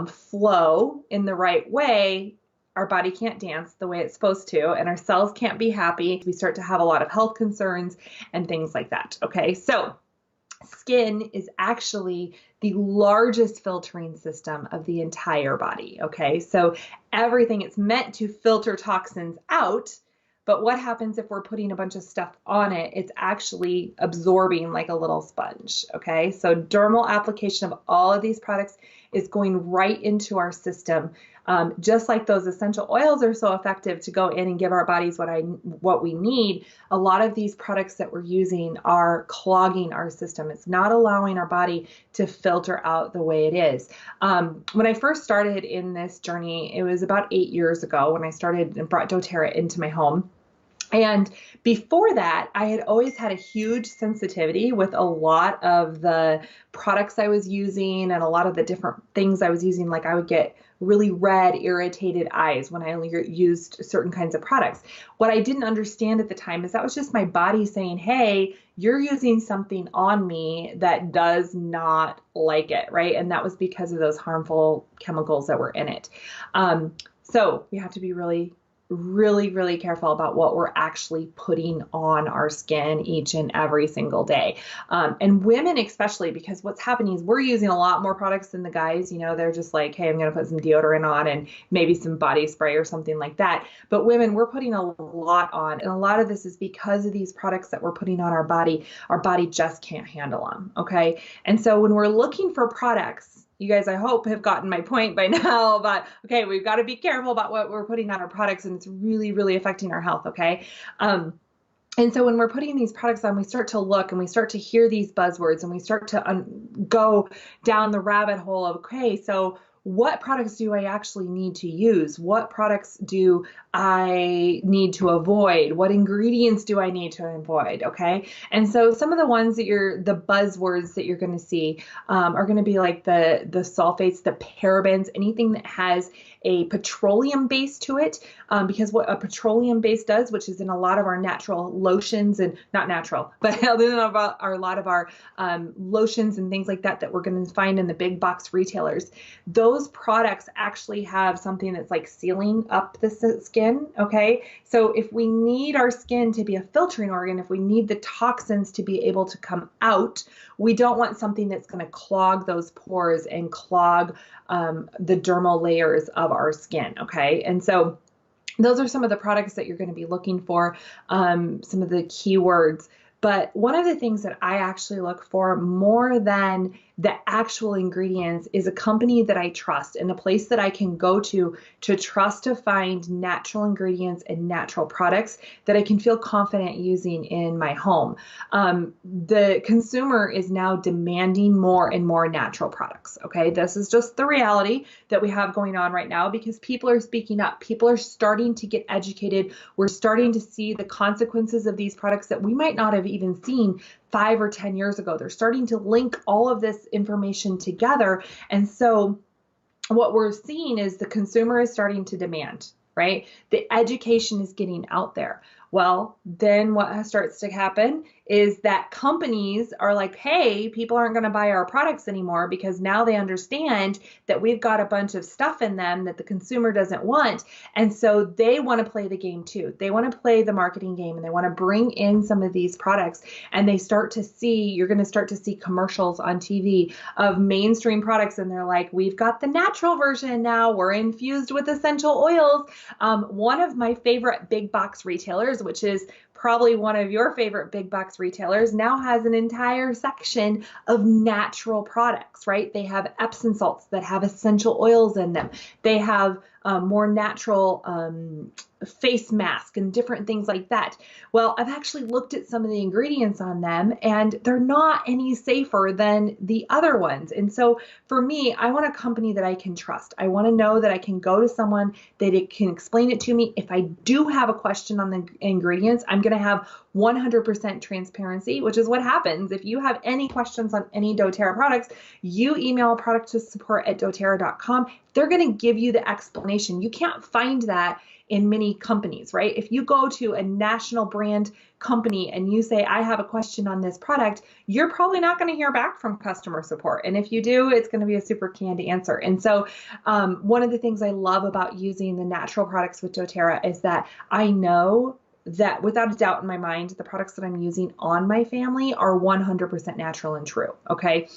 flow in the right way, our body can't dance the way it's supposed to, and our cells can't be happy. We start to have a lot of health concerns and things like that, okay? So skin is actually the largest filtering system of the entire body, okay? So everything, it's meant to filter toxins out, but what happens if we're putting a bunch of stuff on it? It's actually absorbing like a little sponge, okay? So dermal application of all of these products is going right into our system. Just like those essential oils are so effective to go in and give our bodies what we need, a lot of these products that we're using are clogging our system. It's not allowing our body to filter out the way it is. When I first started in this journey, it was about 8 years ago when I started and brought doTERRA into my home. And before that, I had always had a huge sensitivity with a lot of the products I was using and a lot of the different things I was using. Like I would get really red, irritated eyes when I used certain kinds of products. What I didn't understand at the time is that was just my body saying, hey, you're using something on me that does not like it, right? And that was because of those harmful chemicals that were in it. So we have to be really really, really careful about what we're actually putting on our skin each and every single day. And women especially, because what's happening is we're using a lot more products than the guys. They're just like, hey, I'm going to put some deodorant on and maybe some body spray or something like that. But women, we're putting a lot on. And a lot of this is because of these products that we're putting on our body just can't handle them. Okay. And so when we're looking for products, you guys, I hope, have gotten my point by now about, okay, we've got to be careful about what we're putting on our products, and it's really, really affecting our health, okay? And so when we're putting these products on, we start to look and we start to hear these buzzwords and we start to go down the rabbit hole of, okay, so what products do I actually need to use? What products do I need to avoid? What ingredients do I need to avoid? Okay. And so some of the ones that the buzzwords that you're going to see are going to be like the sulfates, the parabens, anything that has a petroleum base to it, because what a petroleum base does, which is in a lot of our natural lotions, and not natural, but a lot of our lotions and things like that we're going to find in the big box retailers, those products actually have something that's like sealing up the skin. Okay. So if we need our skin to be a filtering organ, if we need the toxins to be able to come out, we don't want something that's going to clog those pores and clog the dermal layers of our skin. Okay. And so those are some of the products that you're going to be looking for, some of the keywords. But one of the things that I actually look for more than the actual ingredients is a company that I trust and a place that I can go to trust to find natural ingredients and natural products that I can feel confident using in my home. The consumer is now demanding more and more natural products. Okay, this is just the reality that we have going on right now because people are speaking up. People are starting to get educated. We're starting to see the consequences of these products that we might not have even seen 5 or 10 years ago. They're starting to link all of this information together. And so what we're seeing is the consumer is starting to demand, right? The education is getting out there. Well, then what starts to happen is that companies are like, hey, people aren't going to buy our products anymore because now they understand that we've got a bunch of stuff in them that the consumer doesn't want. And so they want to play the game too. They want to play the marketing game and they want to bring in some of these products, and they start to see, you're going to start to see commercials on TV of mainstream products. And they're like, we've got the natural version now. We're infused with essential oils. One of my favorite big box retailers, which is probably one of your favorite big box retailers, now has an entire section of natural products, right? They have Epsom salts that have essential oils in them. They have more natural face mask and different things like that. Well, I've actually looked at some of the ingredients on them and they're not any safer than the other ones. And so for me, I want a company that I can trust. I want to know that I can go to someone that it can explain it to me. If I do have a question on the ingredients, I'm going to have 100% transparency, which is what happens. If you have any questions on any doTERRA products, you email product to support@doterra.com. They're going to give you the explanation. You can't find that in many companies, right? If you go to a national brand company and you say, I have a question on this product, you're probably not going to hear back from customer support. And if you do, it's going to be a super canned answer. And so one of the things I love about using the natural products with doTERRA is that I know that without a doubt in my mind, the products that I'm using on my family are 100% natural and true. Okay.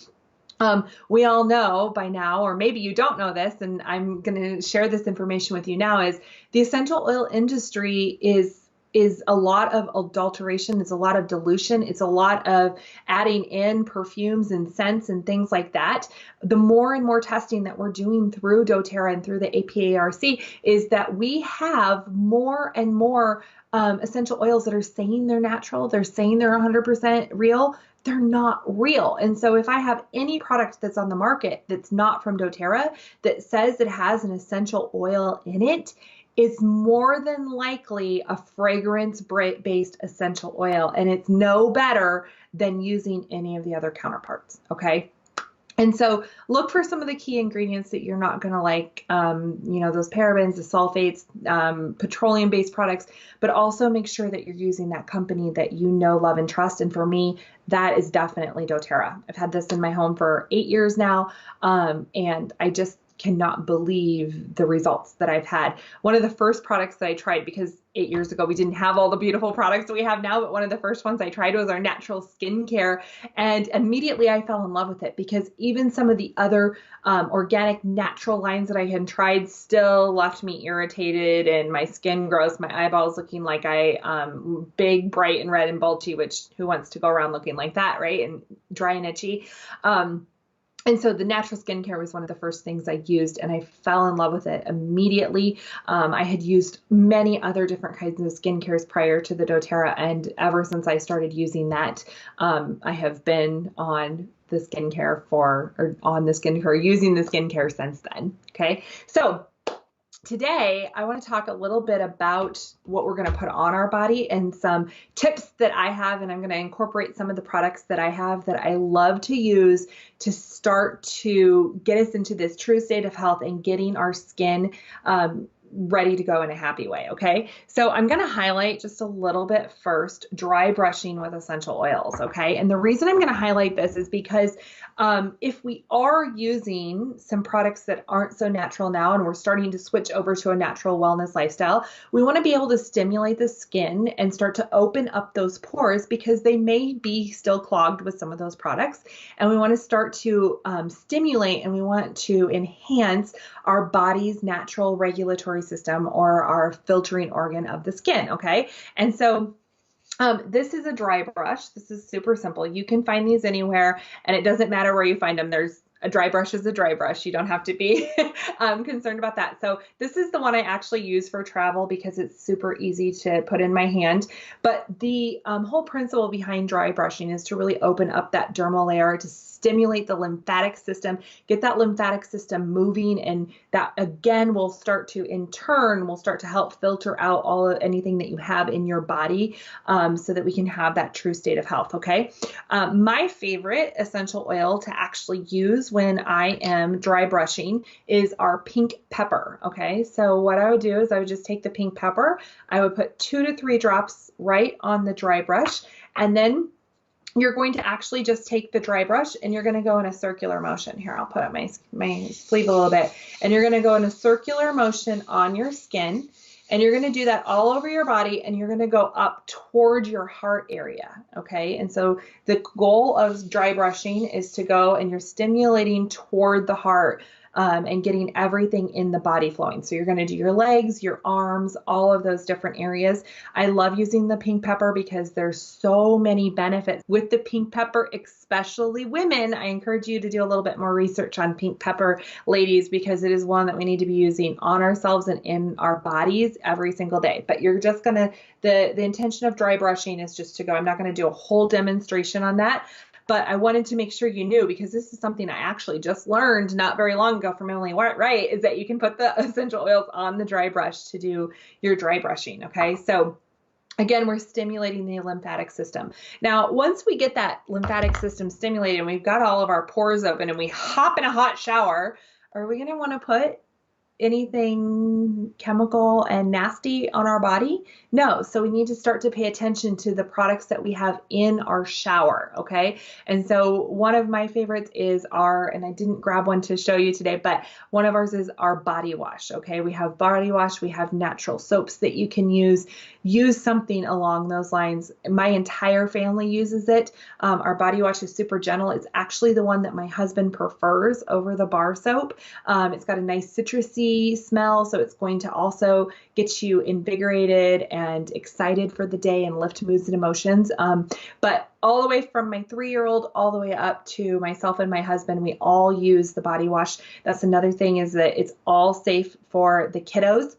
We all know by now, or maybe you don't know this, and I'm going to share this information with you now, is the essential oil industry is a lot of adulteration. It's a lot of dilution. It's a lot of adding in perfumes and scents and things like that. The more and more testing that we're doing through doTERRA and through the APARC is that we have more and more essential oils that are saying they're natural. They're saying they're 100% real. They're not real. And so if I have any product that's on the market that's not from doTERRA that says it has an essential oil in it, it's more than likely a fragrance-based essential oil, and it's no better than using any of the other counterparts, okay? And so look for some of the key ingredients that you're not going to like, those parabens, the sulfates, petroleum-based products, but also make sure that you're using that company that you know, love, and trust. And for me, that is definitely doTERRA. I've had this in my home for 8 years now, and I just cannot believe the results that I've had. One of the first products that I tried, because 8 years ago we didn't have all the beautiful products we have now, but one of the first ones I tried was our natural skincare, and immediately I fell in love with it, because even some of the other organic natural lines that I had tried still left me irritated and my skin gross, my eyeballs looking like big, bright, and red and bulgy, which who wants to go around looking like that, right? And dry and itchy. And so the natural skincare was one of the first things I used, and I fell in love with it immediately. I had used many other different kinds of skincare prior to the doTERRA, and ever since I started using that, I have been on the skincare using the skincare since then. Okay. So today, I want to talk a little bit about what we're going to put on our body and some tips that I have, and I'm going to incorporate some of the products that I have that I love to use to start to get us into this true state of health and getting our skin ready to go in a happy way. Okay. So I'm going to highlight just a little bit first, dry brushing with essential oils. Okay. And the reason I'm going to highlight this is because if we are using some products that aren't so natural now, and we're starting to switch over to a natural wellness lifestyle, we want to be able to stimulate the skin and start to open up those pores, because they may be still clogged with some of those products. And we want to start to stimulate, and we want to enhance our body's natural regulatory system, or our filtering organ of the skin. Okay. And so this is a dry brush. This is super simple. You can find these anywhere, and it doesn't matter where you find them. A dry brush is a dry brush. You don't have to be concerned about that. So this is the one I actually use for travel, because it's super easy to put in my hand. But the whole principle behind dry brushing is to really open up that dermal layer, to stimulate the lymphatic system, get that lymphatic system moving, and that again will start to, in turn, will start to help filter out anything that you have in your body, so that we can have that true state of health. Okay. My favorite essential oil to actually use when I am dry brushing is our pink pepper. Okay. So what I would do is I would just take the pink pepper. I would put 2 to 3 drops right on the dry brush, and then you're going to actually just take the dry brush and you're going to go in a circular motion. Here, I'll put up my sleeve a little bit, and you're going to go in a circular motion on your skin, and you're going to do that all over your body, and you're going to go up toward your heart area. Okay. And so the goal of dry brushing is to go, and you're stimulating toward the heart, and getting everything in the body flowing. So you're going to do your legs, your arms, all of those different areas. I love using the pink pepper because there's so many benefits with the pink pepper, especially women. I encourage you to do a little bit more research on pink pepper, ladies, because it is one that we need to be using on ourselves and in our bodies every single day. But you're just going to, the intention of dry brushing is just to go. I'm not going to do a whole demonstration on that, but I wanted to make sure you knew, because this is something I actually just learned not very long ago from Emily Wright, is that you can put the essential oils on the dry brush to do your dry brushing. Okay. So again, we're stimulating the lymphatic system. Now, once we get that lymphatic system stimulated and we've got all of our pores open and we hop in a hot shower, are we going to want to put anything chemical and nasty on our body? No. So we need to start to pay attention to the products that we have in our shower. Okay. And so one of my favorites is and I didn't grab one to show you today, but one of ours is our body wash. Okay. We have body wash. We have natural soaps that you can use something along those lines. My entire family uses it. Our body wash is super gentle. It's actually the one that my husband prefers over the bar soap. It's got a nice citrusy smell, so it's going to also get you invigorated and excited for the day and lift moods and emotions. But all the way from my 3-year-old all the way up to myself and my husband, we all use the body wash. That's another thing, is that it's all safe for the kiddos.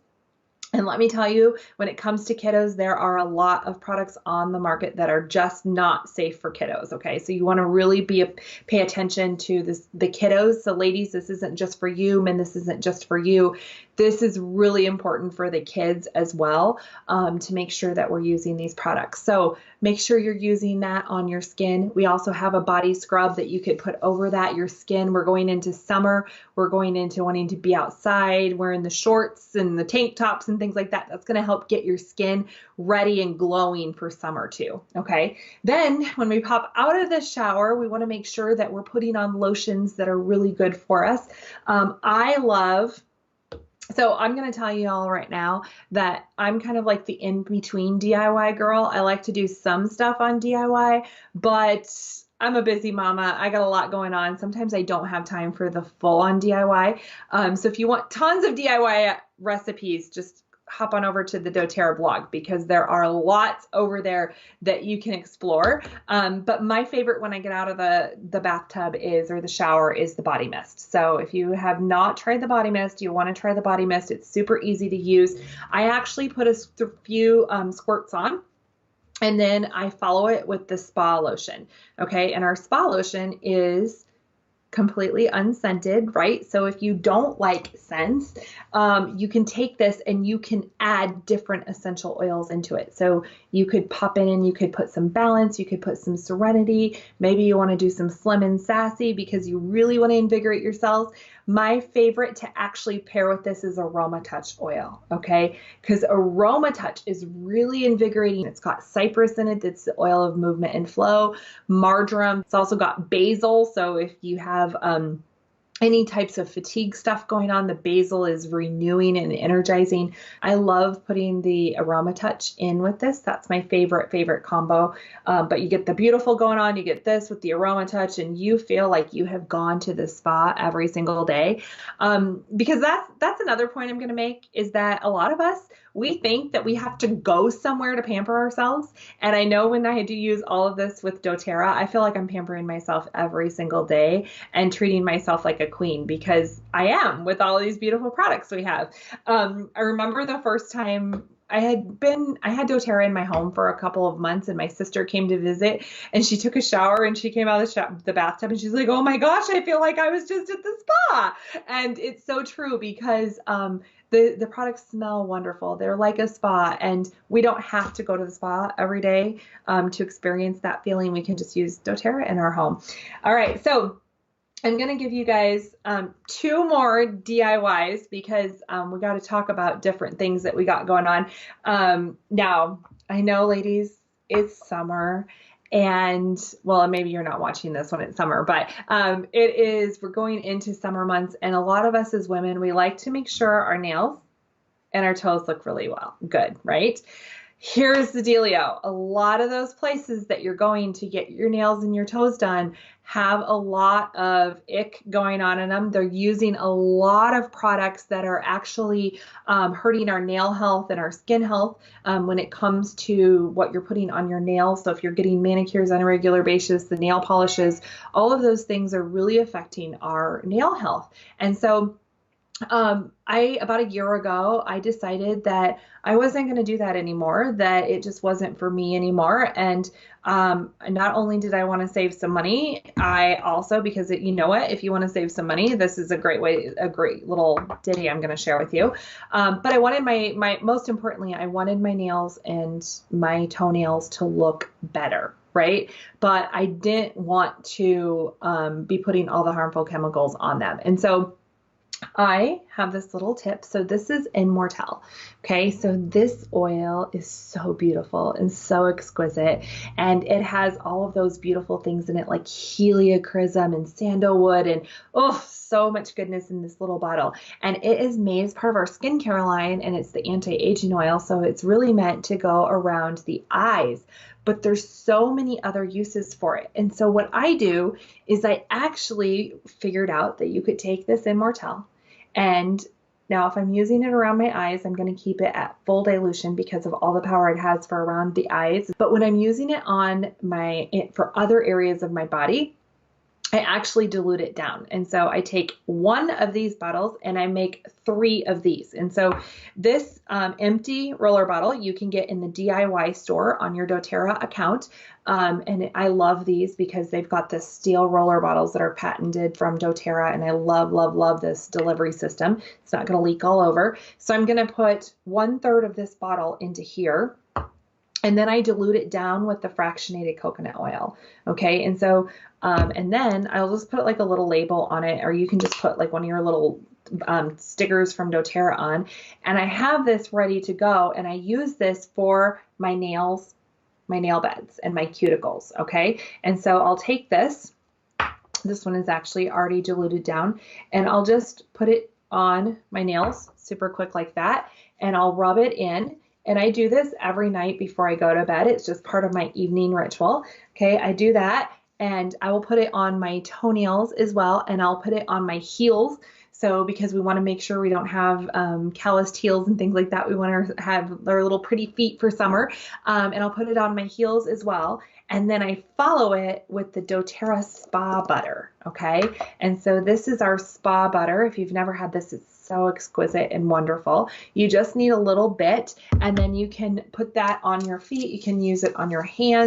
And let me tell you, when it comes to kiddos, there are a lot of products on the market that are just not safe for kiddos. Okay, so you want to really pay attention to the kiddos. So ladies, this isn't just for you. Men, this isn't just for you. this is really important for the kids as well, to make sure that we're using these products. So make sure you're using that on your skin. We also have a body scrub that you could put over that, your skin. We're going into summer. We're going into wanting to be outside, wearing the shorts and the tank tops and things like that. That's going to help get your skin ready and glowing for summer too. Okay. Then when we pop out of the shower, we want to make sure that we're putting on lotions that are really good for us. So I'm going to tell you all right now that I'm kind of like the in-between DIY girl. I like to do some stuff on DIY, but I'm a busy mama. I got a lot going on. Sometimes I don't have time for the full-on DIY. So if you want tons of DIY recipes, just hop on over to the doTERRA blog, because there are lots over there that you can explore. But my favorite when I get out of the bathtub or the shower is the body mist. So if you have not tried the body mist, you want to try the body mist. It's super easy to use. I actually put a few squirts on, and then I follow it with the spa lotion. Okay. And our spa lotion is completely unscented, right? So if you don't like scents, you can take this and you can add different essential oils into it. So you could pop in and you could put some balance, you could put some serenity. Maybe you want to do some slim and sassy because you really want to invigorate your cells. My favorite to actually pair with this is Aroma Touch oil, okay? Because Aroma Touch is really invigorating. It's got cypress in it. It's the oil of movement and flow. Marjoram. It's also got basil. So if you have any types of fatigue stuff going on, the basil is renewing and energizing. I love putting the Aroma Touch in with this. That's my favorite combo. But you get the beautiful going on, you get this with the Aroma Touch, and you feel like you have gone to the spa every single day. Because that's another point I'm going to make, is that a lot of us, we think that we have to go somewhere to pamper ourselves. And I know when I had to use all of this with doTERRA, I feel like I'm pampering myself every single day and treating myself like a queen, because I am with all these beautiful products we have. I remember the first time I had doTERRA in my home for a couple of months, and my sister came to visit, and she took a shower and she came out of the bathtub and she's like, "Oh my gosh, I feel like I was just at the spa." And it's so true, because the products smell wonderful. They're like a spa, and we don't have to go to the spa every day to experience that feeling. We can just use doTERRA in our home. All right, so I'm going to give you guys 2 more DIYs, because we got to talk about different things that we got going on. Now, I know, ladies, it's summer, and well, maybe you're not watching this when it's summer, but we're going into summer months, and a lot of us as women, we like to make sure our nails and our toes look really good, right? Here's the dealio. A lot of those places that you're going to get your nails and your toes done have a lot of ick going on in them. They're using a lot of products that are actually hurting our nail health and our skin health when it comes to what you're putting on your nails. So if you're getting manicures on a regular basis, the nail polishes, all of those things are really affecting our nail health. And so about a year ago, I decided that I wasn't going to do that anymore, that it just wasn't for me anymore. And not only did I want to save some money, I also, because you know what, if you want to save some money, this is a great little ditty I'm going to share with you. But I wanted most importantly, I wanted my nails and my toenails to look better. Right? But I didn't want to be putting all the harmful chemicals on them. And so I have this little tip. So this is Immortelle. Okay. So this oil is so beautiful and so exquisite. And it has all of those beautiful things in it, like heliochrysum and sandalwood, and so much goodness in this little bottle. And it is made as part of our skincare line, and it's the anti-aging oil. So it's really meant to go around the eyes, but there's so many other uses for it. And so what I do is I actually figured out that you could take this Immortelle, and now if I'm using it around my eyes, I'm going to keep it at full dilution because of all the power it has for around the eyes. But when I'm using it for other areas of my body, I actually dilute it down. And so I take one of these bottles and I make 3 of these. And so this empty roller bottle you can get in the DIY store on your doTERRA account. And I love these because they've got the steel roller bottles that are patented from doTERRA. And I love, love, love this delivery system. It's not going to leak all over. So I'm going to put 1/3 of this bottle into here. And then I dilute it down with the fractionated coconut oil. Okay. And so, and then I'll just put like a little label on it, or you can just put like one of your little stickers from doTERRA on. And I have this ready to go. And I use this for my nails, my nail beds, and my cuticles. Okay. And so I'll take this. This one is actually already diluted down. And I'll just put it on my nails super quick like that. And I'll rub it in. And I do this every night before I go to bed. It's just part of my evening ritual. Okay, I do that, and I will put it on my toenails as well, and I'll put it on my heels. So because we want to make sure we don't have calloused heels and things like that. We want to have our little pretty feet for summer. And I'll put it on my heels as well. And then I follow it with the doTERRA Spa Butter. Okay, and so this is our Spa Butter. If you've never had this, it's so exquisite and wonderful. You just need a little bit, and then you can put that on your feet. You can use it on your hands.